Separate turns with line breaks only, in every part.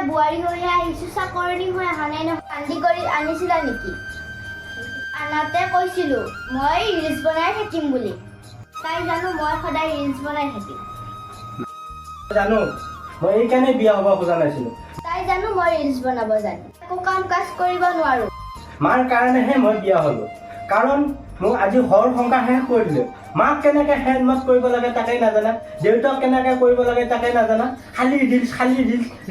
বুৱাৰী হৈয়ে আহিছোঁ, চাকৰণী হৈ অহা নাই নহয়। কান্দি কৰি আনিছিলা নেকি? আনাতে কৈছিলোঁ মই ৰিলছ বনাই থাকিম বুলি। তাই জানো মই সদায় ৰিলছ বনাই থাকিম।
জানো মই এইকাৰণে বিয়া হ'ব খোজা নাছিলোঁ।
তাই জানো মই ৰিলছ বনাব জানো, একো কাম কাজ কৰিব নোৱাৰোঁ।
মাৰ কাৰণেহে মই বিয়া হ'লোঁ, কাৰণ মোক আজি ঘৰ সংসাৰ শেষ কৰি দিলে। মাক কেনেকৈ হেণ্ডমাত কৰিব লাগে তাকেই নাজানা, দেউতাক কেনেকৈ কৰিব লাগে তাকেই নাজানা। খালি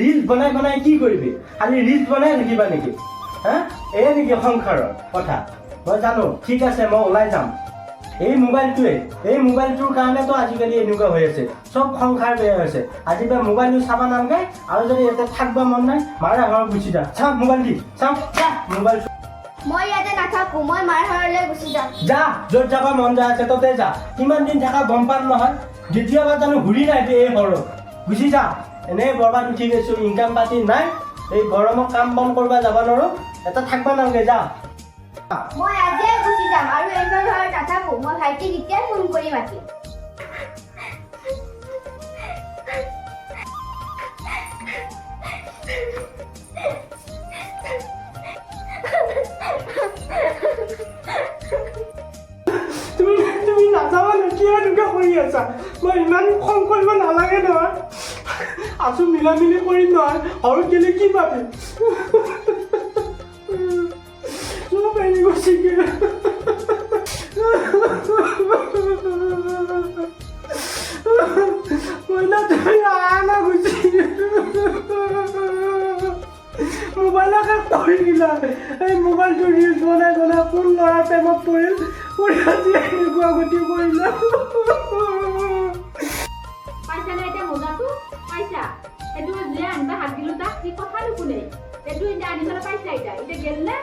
ৰিলছ বনাই বনাই কি কৰিবি? খালি ৰিলছ বনাই থাকিবা নেকি? হা, এই নেকি সংসাৰৰ কথা? মই জানো, ঠিক আছে মই ওলাই যাম। এই মোবাইলটোৰ কাৰণেতো আজিকালি এনেকুৱা হৈ আছে, চব সংসাৰ বেয়া হৈছে। আজি বা মোবাইলটো চাব নালাগে, আৰু যদি ইয়াতে থাকিব মন নাই মাৰে ঘৰত গুচি যা। চাওঁ মোবাইল দি চাওঁ, মোবাইল
মই ইয়াতে নাথাকোঁ, মই মাৰ ঘৰলৈ গুচি যাম।
যা, য'ত যাব মন যায় আছে ততে যা। কিমান দিন থকা গম পাম নহয়, দ্বিতীয়বাৰ জানো ঘূৰি নাই এই ঘৰত। গুচি যা, এনেই বৰবাদ উঠি গৈছোঁ, ইনকাম পাতি নাই, এই গৰমত কাম বন কৰিব যাব নোৱাৰোঁ, এটা থাকিব নালাগে যা।
মই আজিয়ে গুচি যাম আৰু এইবাৰ ঘৰত নাথাকোঁ। মই ভাইটিক এতিয়াই ফোন কৰি মাতিম।
তুমি নাযাবা নে? কিয় এনেকুৱা কৰি আছা? মই ইমান খং কৰিব নালাগে নহয়, আছোঁ মিলা মিলি কৰিম নহয়। ঘৰত গ'লে কি পাবি? চব এৰি গৈছেগে। মইনা তুমি আনা গুচি মোবাইলকে কৰি দিলা। এই মোবাইলটো ৰিলছ বনাই বনাই কোন ল'ৰা প্ৰেমত পৰিল, আজি এনেকুৱা গতি কৰিলা।
পাইছা নে এতিয়া মোজাটো? পাইছা? সেইটো যে আনিবা হাত দিলোঁ তাক, সি কথা নুশুনে। সেইটো এতিয়া আনি পেলাই পাইছা, এতিয়া গেল নে?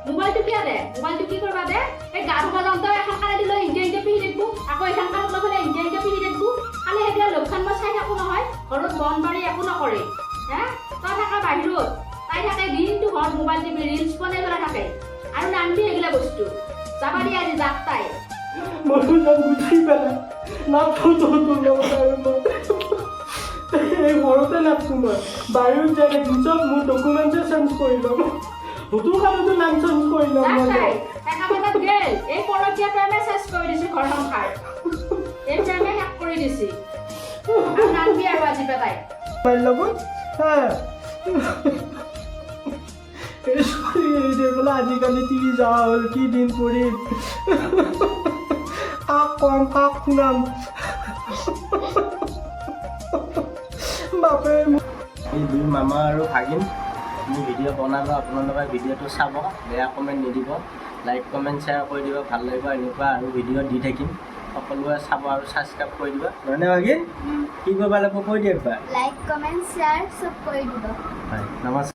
মোবাইলটো কিয় দে? মোবাইলটো কি কৰবা দে? এই গা ধুব যাওঁতে এখন কাণে দিলে ইনকে পিহি থাকিব, আকৌ এখন কাণত লগালে ইনকে পিহি থাকিব। খালি এতিয়া লক্ষণ মই চাই থাকোঁ নহয়, ঘৰত বন বাৰী একো নকৰে। তই থাকা বাহিৰত, তাই থাকে দিনটো ঘৰত মোবাইল টিপি ৰিলছ বনাই পেলাই থাকে, আৰু নানবি এইগিলা বস্তু। যাবা দিয়া আজি যাক তাই
মইতো যাম গুচি পেলাই নাথো তোৰ লগত আৰু মই এই ঘৰতে নাথো। মই বাহিৰত যাই থাকিম, চব মোৰ ডকুমেণ্টে চেঞ্জ কৰি ল'ম, ভোটৰ কাৰণেতো নাম চেঞ্জ কৰি ল'ম।
এই পৰকীয়া প্ৰেমে চেঞ্জ কৰি দিছে ঘৰ সংসাৰ, এই প্ৰেমে শেষ কৰি দিছে। আৰু নানবি আৰু আজি পেলাই
মোবাইল লগত আজিকালি টিভি যোৱা হ'ল, কি দিন পৰিল। কাক কম কাক শুনাম? বাপে এই দুই মামা আৰু ভাগিন আমি ভিডিঅ' বনালোঁ, আপোনালোকে ভিডিঅ'টো চাব, বেয়া কমেণ্ট নিদিব, লাইক কমেণ্ট শ্বেয়াৰ কৰি দিব, ভাল লাগিব এনেকুৱা আৰু ভিডিঅ' দি থাকিম। সকলোৱে চাব আৰু ছাবস্ক্ৰাইব কৰি দিব। নহয়নে ভাগিন? কি কৰিব লাগিব কৈ দিয়ক বা?
লাইক কমেণ্ট শ্বেয়াৰ চব কৰি দিব।
হয়, নমস্কাৰ।